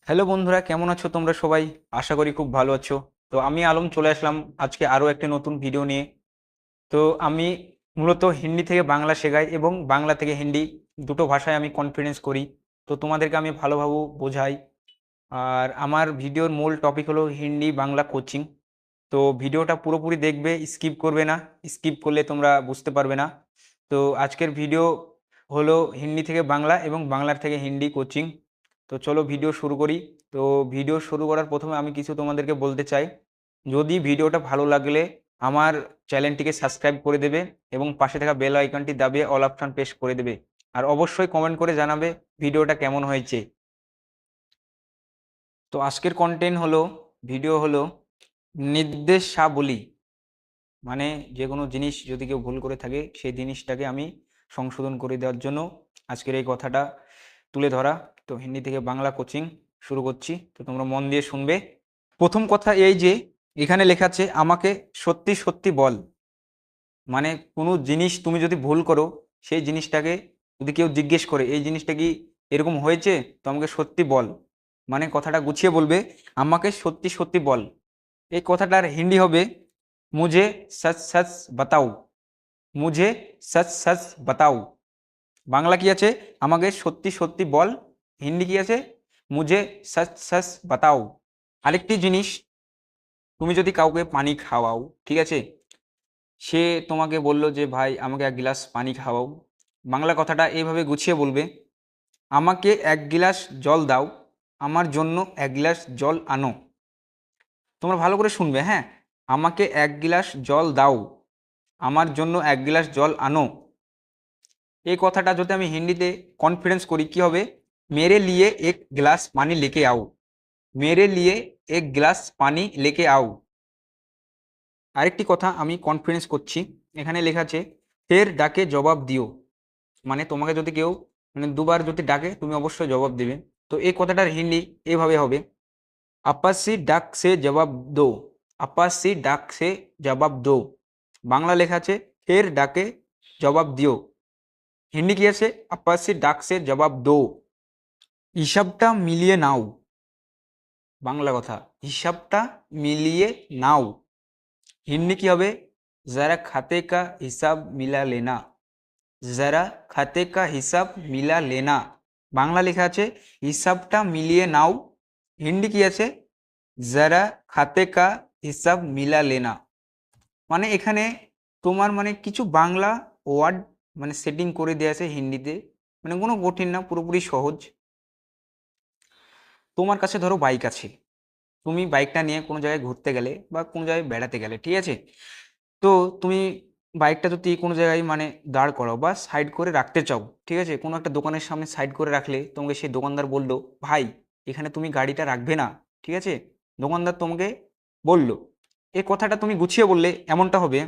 Hello বন্ধুরা, কেমন আছো তোমরা সবাই? আশা করি খুব ভালো আছো। তো আমি আলম চলে আসলাম আজকে আরো একটা নতুন ভিডিও নিয়ে। তো আমি মূলত হিন্দি থেকে বাংলা শেখাই এবং বাংলা থেকে হিন্দি দুটো ভাষায় আমি কনফিডেন্স করি। তো তোমাদেরকে আমি ভালোভাবে বোঝাই। আর আমার ভিডিওর মূল টপিক হলো হিন্দি বাংলা কোচিং। তো ভিডিওটা পুরোপুরি দেখবে, স্কিপ করবে না। স্কিপ করলে তোমরা বুঝতে পারবে না। তো আজকের ভিডিও হলো হিন্দি থেকে বাংলা এবং বাংলার থেকে হিন্দি কোচিং। তো চলো ভিডিও শুরু করি। তো ভিডিও শুরু করার প্রথমে আমি কিছু তোমাদেরকে বলতে চাই। যদি ভিডিওটা ভালো লাগলে আমার চ্যানেলটিকে সাবস্ক্রাইব করে দেবে এবং পাশে থাকা বেল আইকনটি দাবিয়ে অল অপশন প্রেস করে দেবে। আর অবশ্যই কমেন্ট করে জানাবে ভিডিওটা কেমন হয়েছে। তো আজকের কন্টেন্ট হলো, ভিডিও হলো নির্দেশাবলী। মানে যে কোনো জিনিস যদি কেউ ভুল করে থাকে সেই জিনিসটাকে আমি সংশোধন করে দেওয়ার জন্য আজকের এই কথাটা তুলে ধরা। তো হিন্দি থেকে বাংলা কোচিং শুরু করছি, তো তোমরা মন দিয়ে শুনবে। প্রথম কথা এই যে এখানে লেখা আছে আমাকে সত্যি সত্যি বল। মানে কোনো জিনিস তুমি যদি ভুল করো, সেই জিনিসটাকে যদি কেউ জিজ্ঞেস করে এই জিনিসটা কি এরকম হয়েছে, তো আমাকে সত্যি বল। মানে কথাটা গুছিয়ে বলবে, আমাকে সত্যি সত্যি বল। এই কথাটার হিন্দি হবে মুঝে সচ সচ বাতাও। মুঝে সচ সচ বাতাও। বাংলা কি আছে? আমাকে সত্যি সত্যি বল। হিন্দি কি আছে? মুঝে সচ সচ বাতাও। আরেকটি জিনিস, তুমি যদি কাউকে পানি খাওয়াও, ঠিক আছে, সে তোমাকে বললো যে ভাই আমাকে এক গ্লাস পানি খাওয়াও। বাংলা কথাটা এইভাবে গুছিয়ে বলবে, আমাকে এক গ্লাস জল দাও, আমার জন্য এক গ্লাস জল আনো। তোমরা ভালো করে শুনবে, হ্যাঁ। আমাকে এক গ্লাস জল দাও, আমার জন্য এক গ্লাস জল আনো। এই কথাটা যদি আমি হিন্দিতে কনফিডেন্স করি কি হবে? মেরে লিয়ে এক গ্লাস পানি লেকে আও। মেরে লিয়ে এক গ্লাস পানি লেকে আও। আরেকটি কথা আমি কনফিডেন্স করছি, এখানে লেখা আছে ফের ডাকে জবাব দিও। মানে তোমাকে যদি কেউ মানে দুবার যদি ডাকে তুমি অবশ্যই জবাব দেবে। তো এই কথাটার হিন্দি এইভাবে হবে, আপাসি ডাক সে জবাব দো। আপাসি ডাক সে জবাব দো। বাংলা লেখা আছে ফের ডাকে জবাব দিও। হিন্দি কি আছে? আপাসি ডাক সে জবাব দো। হিসাবটা মিলিয়ে নাও। বাংলা কথা, হিসাবটা মিলিয়ে নাও। হিন্দি কি হবে? যারা খাতে কা হিসাব মিলা লেনা। যারা খাতে কা হিসাব মিলা লেনা। বাংলা লেখা আছে হিসাবটা মিলিয়ে নাও। হিন্দি কি আছে? যারা খাতে কা হিসাব মিলা লেনা। মানে এখানে তোমার মানে কিছু বাংলা ওয়ার্ড মানে সেটিং করে দেওয়া আছে হিন্দিতে। মানে কোনো কঠিন না, পুরোপুরি সহজ। তোমার কাছে ধরো বাইক আছে, তুমি বাইকটা নিয়ে কোনো জায়গায় ঘুরতে গেলে বা কোনো জায়গায় বেড়াতে গেলে, ঠিক আছে। তো তুমি বাইকটা যদি কোনো জায়গায় মানে দাঁড় করাও বা সাইড করে রাখতে চাও, ঠিক আছে, কোনো একটা দোকানের সামনে সাইড করে রাখলে তোমাকে সেই দোকানদার বললো ভাই এখানে তুমি গাড়িটা রাখবে না, ঠিক আছে। দোকানদার তোমাকে বলল, এই কথাটা তুমি গুছিয়ে বললে এমনটা হবে,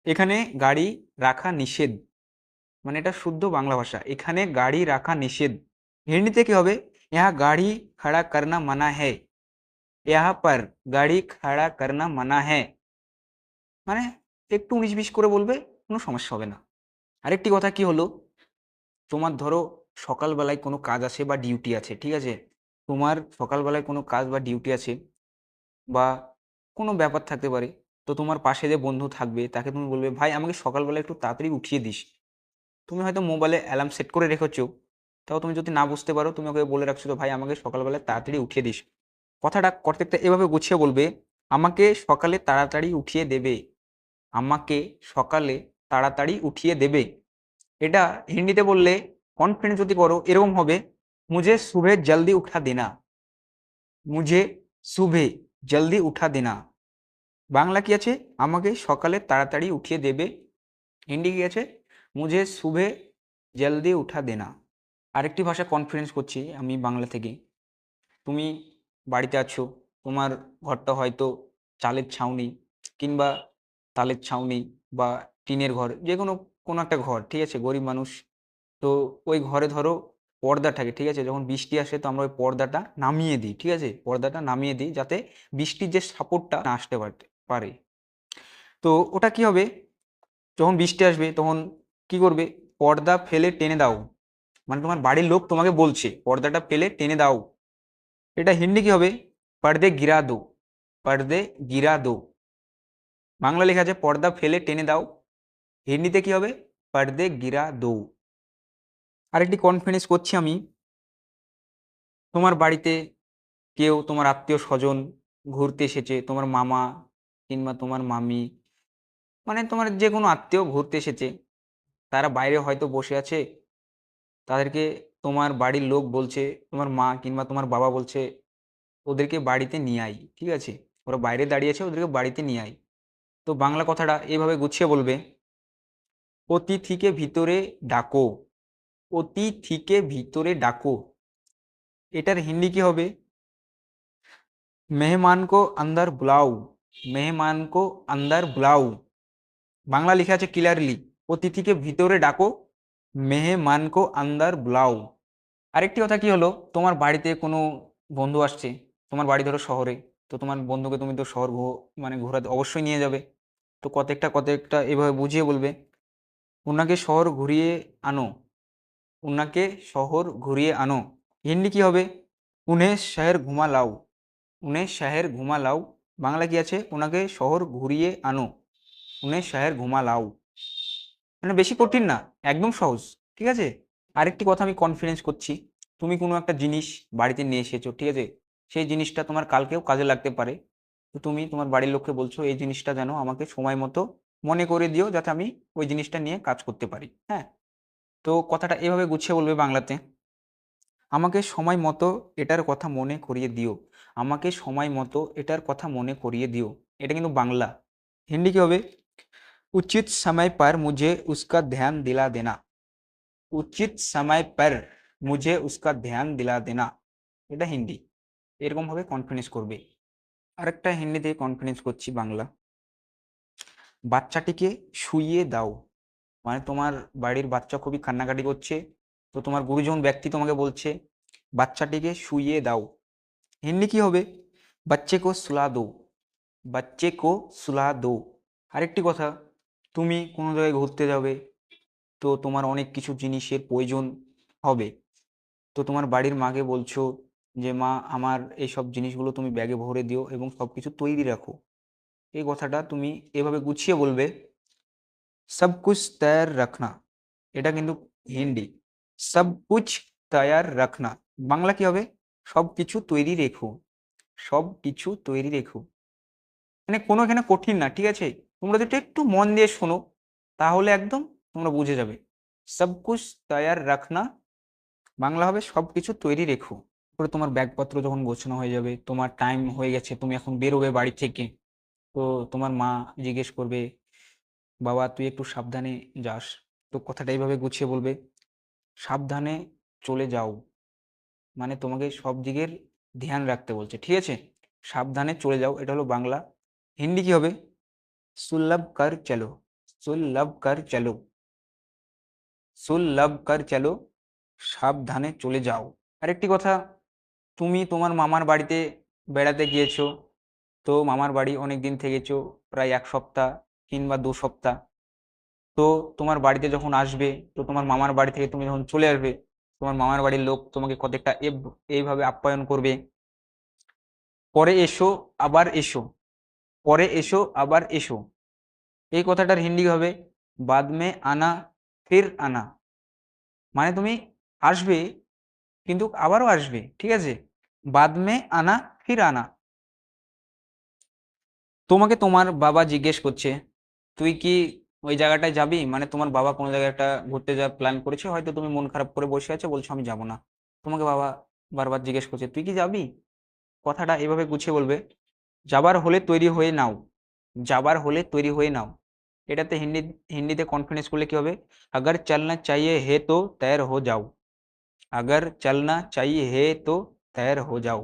এখানে গাড়ি রাখা নিষেধ। মানে এটা শুদ্ধ বাংলা ভাষা, এখানে গাড়ি রাখা নিষেধ। হিন্দিতে কি হবে? यहाँ গাড়ি খাড়া করনা মানা है। यहाँ पर গাড়ি খাড়া করনা মানা है। মানে একটু 19-20 করে বলবে, কোনো সমস্যা হবে না। আরেকটি কথা কি হলো, তোমার ধরো সকালবেলায় কোনো কাজ আছে বা ডিউটি আছে, ঠিক আছে। তোমার সকালবেলায় কোনো কাজ বা ডিউটি আছে বা কোনো ব্যাপার থাকতে পারে। তো তোমার পাশে যে বন্ধু থাকবে তাকে তুমি বলবে ভাই আমাকে সকালবেলা একটু তাড়াতাড়ি উঠিয়ে দিস। তুমি হয়তো মোবাইলে অ্যালার্ম সেট করে রেখেছো, তাও তুমি যদি না বুঝতে পারো তুমি ওকে বলে রাখছো তো ভাই আমাকে সকালবেলা তাড়াতাড়ি উঠিয়ে দিস। কথাটা প্রত্যেকটা এভাবে গুছিয়ে বলবে, আমাকে সকালে তাড়াতাড়ি উঠিয়ে দেবে। আমাকে সকালে তাড়াতাড়ি উঠিয়ে দেবে। এটা হিন্দিতে বললে কনফিডেন্স যদি করো এরকম হবে, মুঝে সুবে জলদি উঠা দেনা। মুঝে সুবে জলদি উঠা দেনা। বাংলা কি আছে? আমাকে সকালে তাড়াতাড়ি উঠিয়ে দেবে। হিন্দি কি আছে? মুঝে সুবে জলদি উঠা দেনা। আরেকটি ভাষা কনফিডেন্স করছি আমি বাংলা থেকে। তুমি বাড়িতে আছো, তোমার ঘরটা হয়তো চালের ছাউনি কিংবা তালের ছাউনি বা টিনের ঘর, যে কোনো কোনো একটা ঘর, ঠিক আছে, গরিব মানুষ। তো ওই ঘরে ধরো পর্দা থাকে, ঠিক আছে, যখন বৃষ্টি আসে তো আমরা ওই পর্দাটা নামিয়ে দিই, ঠিক আছে, পর্দাটা নামিয়ে দিই যাতে বৃষ্টির যে সাপোর্টটা না আসতে পারে। তো ওটা কি হবে, যখন বৃষ্টি আসবে তখন কি করবে, পর্দা ফেলে টেনে দাও। মানে তোমার বাড়ির লোক তোমাকে বলছে পর্দাটা ফেলে টেনে দাও। এটা হিন্দি কি হবে? পর্দে গিরা দো, পর্দে গিরা দো। বাংলা লেখা আছে পর্দা ফেলে টেনে দাও, হিন্দিতে কি হবে? পর্দে গিরা দো। আরেকটি কনফিডেন্স করছি আমি, তোমার বাড়িতে কেউ তোমার আত্মীয় স্বজন ঘুরতে এসেছে, তোমার মামা কিংবা তোমার মামি, মানে তোমার যে কোনো আত্মীয় ঘুরতে এসেছে, তারা বাইরে হয়তো বসে আছে, তাদেরকে তোমার বাড়ির লোক বলছে, তোমার মা কিংবা তোমার বাবা বলছে ওদেরকে বাড়িতে নিয়ে আয়, ঠিক আছে, ওরা বাইরে দাঁড়িয়ে আছে, ওদেরকে বাড়িতে নিয়ে আয়। তো বাংলা কথাটা এইভাবে গুছিয়ে বলবে, অতিথিকে ভিতরে ডাকো, অতিথিকে ভিতরে ডাকো। এটার হিন্দি কি হবে? মেহমান কো আন্দার বুলাও, মেহমান কো আন্দার বুলাও। বাংলা লেখা আছে ক্লিয়ারলি, অতিথিকে ভিতরে ডাকো, মেহমান কো আন্দার বুলাও। আরেকটি কথা কি হলো, তোমার বাড়িতে কোনো বন্ধু আসছে, তোমার বাড়ি ধরো শহরে, তো তোমার বন্ধুকে তুমি তো শহর মানে ঘোরাতে অবশ্যই নিয়ে যাবে। তো কত একটা এভাবে বুঝিয়ে বলবে, ওনাকে শহর ঘুরিয়ে আনো, ওনাকে শহর ঘুরিয়ে আনো। হিন্দি কি হবে? উन्हें শহর ঘুমা লাও, উन्हें শহর ঘুমা লাও। বাংলা কি আছে? ওনাকে শহর ঘুরিয়ে আনো, উन्हें শহর ঘুমা লাও। মানে বেশি কঠিন না, একদম সহজ, ঠিক আছে। আরেকটি কথা আমি কনফিডেন্স করছি, তুমি কোনো একটা জিনিস বাড়িতে নিয়ে এসেছো, ঠিক আছে, সেই জিনিসটা তোমার কালকেও কাজে লাগতে পারে। তো তুমি তোমার বাড়ির লোককে বলছো এই জিনিসটা যেন আমাকে সময় মতো মনে করে দিও, যাতে আমি ওই জিনিসটা নিয়ে কাজ করতে পারি। হ্যাঁ, তো কথাটা এভাবে গুছিয়ে বলবে বাংলাতে, আমাকে সময় মতো এটার কথা মনে করিয়ে দিও, আমাকে সময় মতো এটার কথা মনে করিয়ে দিও। এটা কিন্তু বাংলা। হিন্দি কি হবে? উচিত সময় पर मुझे उसका ध्यान दिला देना, উচিত সময় पर मुझे उसका ध्यान दिला देना। এটা হিন্দি। এরকম ভাবে কনফিডেন্স করবে। আরেকটা হিন্দিতে কনফিডেন্স করছি, বাংলা, বাচ্চাটিকে শুইয়ে দাও। মানে তোমার বাড়ির বাচ্চা খুবই কান্নাকাটি করছে, তো তোমার গুরুজন ব্যক্তি তোমাকে বলছে বাচ্চাটিকে শুইয়ে দাও। হিন্দি কি হবে? বাচ্চে কো সুলা দো, বাচ্চে কো সুলা দো। আরেকটি কথা, তুমি কোনো জায়গায় ঘুরতে যাবে, তো তোমার অনেক কিছু জিনিসের প্রয়োজন হবে, তো তোমার বাড়ির মাকে বলছো যে মা আমার এইসব জিনিসগুলো তুমি ব্যাগে ভরে দিও এবং সব কিছু তৈরি রাখো। এই কথাটা তুমি এভাবে গুছিয়ে বলবে, সব কুছ তৈয়ার রাখনা। এটা কিন্তু হিন্দি। সব কুছ তৈয়ার রাখনা। বাংলা কি হবে? সব কিছু তৈরি রেখো, সব কিছু তৈরি রেখো। মানে কোনো এখানে কঠিন না, ঠিক আছে, তোমরা যদি একটু মন দিয়ে শোনো তাহলে একদম তোমরা বুঝে যাবে। সব কুছ তৈয়ার রাখনা, বাংলা হবে সব কিছু তৈরি রেখো। করে তোমার ব্যাগপত্র যখন গোছানো হয়ে যাবে, তোমার টাইম হয়ে গেছে, তুমি এখন বেরোবে বাড়ি থেকে, তো তোমার মা জিজ্ঞেস করবে বাবা তুই একটু সাবধানে যাস। তো কথাটা এইভাবে গুছিয়ে বলবে, সাবধানে চলে যাও। মানে তোমাকে সব দিকের ধ্যান রাখতে বলছে, ঠিক আছে, সাবধানে চলে যাও। এটা হলো বাংলা। হিন্দি কি হবে? সুলভ কর চলো, সুলভ কর চলো, সুলভ কর চলো, সাবধানে চলে যাও। আরেকটি কথা, তুমি তোমার মামার বাড়িতে বেড়াতে গিয়েছো, তো মামার বাড়ি অনেক দিন থেকেছো, প্রায় 1 সপ্তাহ কিংবা 2 সপ্তাহ। তো তোমার বাড়িতে যখন আসবে, তো তোমার মামার বাড়ি থেকে তুমি যখন চলে আসবে, তোমার মামার বাড়ির লোক তোমাকে কত একটা এইভাবে আপ্যায়ন করবে, পরে এসো আবার এসো, পরে এসো আবার এসো। এই কথাটার হিন্দি হবে বাদ মে আনা ফির আনা। মানে তুমি আসবে কিন্তু আবারও আসবে, ঠিক আছে, বাদ মে আনা ফির আনা। তোমাকে তোমার বাবা জিজ্ঞেস করছে তুই কি ওই জায়গাটায় যাবি, মানে তোমার বাবা কোনো জায়গায় একটা ঘুরতে যাওয়ার প্ল্যান করেছে, হয়তো তুমি মন খারাপ করে বসে আছো, বলছো আমি যাব না, তোমাকে বাবা বারবার জিজ্ঞেস করছে তুই কি যাবি। কথাটা এভাবে গুছিয়ে বলবে, যাবার হলে তৈরি হয়ে নাও, যাবার হলে তৈরি হয়ে নাও। এটাতে হিন্দিতে কনফিডেন্স করলে কি হবে? अगर चलना चाहिए है तो तैयार हो जाओ, अगर चलना चाहिए है तो तैयार हो जाओ।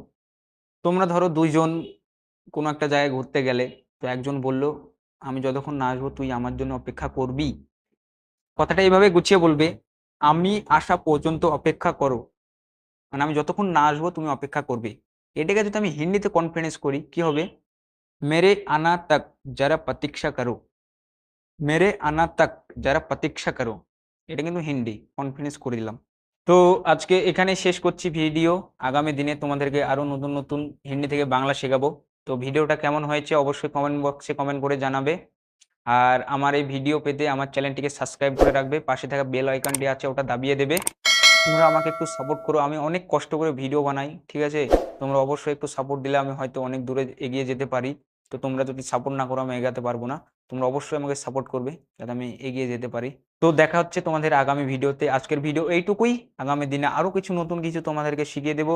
তোমরা ধরো দুইজন কোনো একটা জায়গায় ঘুরতে গেলে, তো একজন বলল আমি যতক্ষণ না আসবো তুই আমার জন্য অপেক্ষা করবি। কথাটা এইভাবে গুছিয়ে বলবে, আমি আসা পর্যন্ত অপেক্ষা করো, মানে আমি যতক্ষণ না আসবো তুমি অপেক্ষা করবে। এটাকে যদি আমি হিন্দিতে কনফিডেন্স করি কি হবে? মেরে আনা তক যারা প্রতীক্ষা করো, মেরে আনা তক যারা প্রতীক্ষা করো। এটা কিন্তু হিন্দি, কনফিডেন্স করে দিলাম। তো আজকে এখানেই শেষ করছি ভিডিও। আগামী দিনে তোমাদেরকে আরো নতুন নতুন হিন্দি থেকে বাংলা শেখাবো। তো ভিডিওটা কেমন হয়েছে অবশ্যই কমেন্ট বক্সে কমেন্ট করে জানাবে। আর আমার এই ভিডিও পেতে আমার চ্যানেলটিকে সাবস্ক্রাইব করে রাখবে, পাশে থাকা বেল আইকনটি আছে ওটা দাবিয়ে দেবে। তোমরা আমাকে একটু সাপোর্ট করো, আমি অনেক কষ্ট করে ভিডিও বানাই, ঠিক আছে? তোমরা অবশ্যই একটু সাপোর্ট দিলে আমি হয়তো অনেক দূরে এগিয়ে যেতে পারি। তো তোমরা যদি সাপোর্ট না করো আমি এগাতে পারবো না। তোমরা অবশ্যই আমাকে সাপোর্ট করবে যাতে আমি এগিয়ে যেতে পারি। তো দেখা হচ্ছে তোমাদের আগামী ভিডিওতে। আজকের ভিডিও এইটুকুই। আগামী দিনে আরো কিছু নতুন কিছু তোমাদেরকে শিখিয়ে দেবো।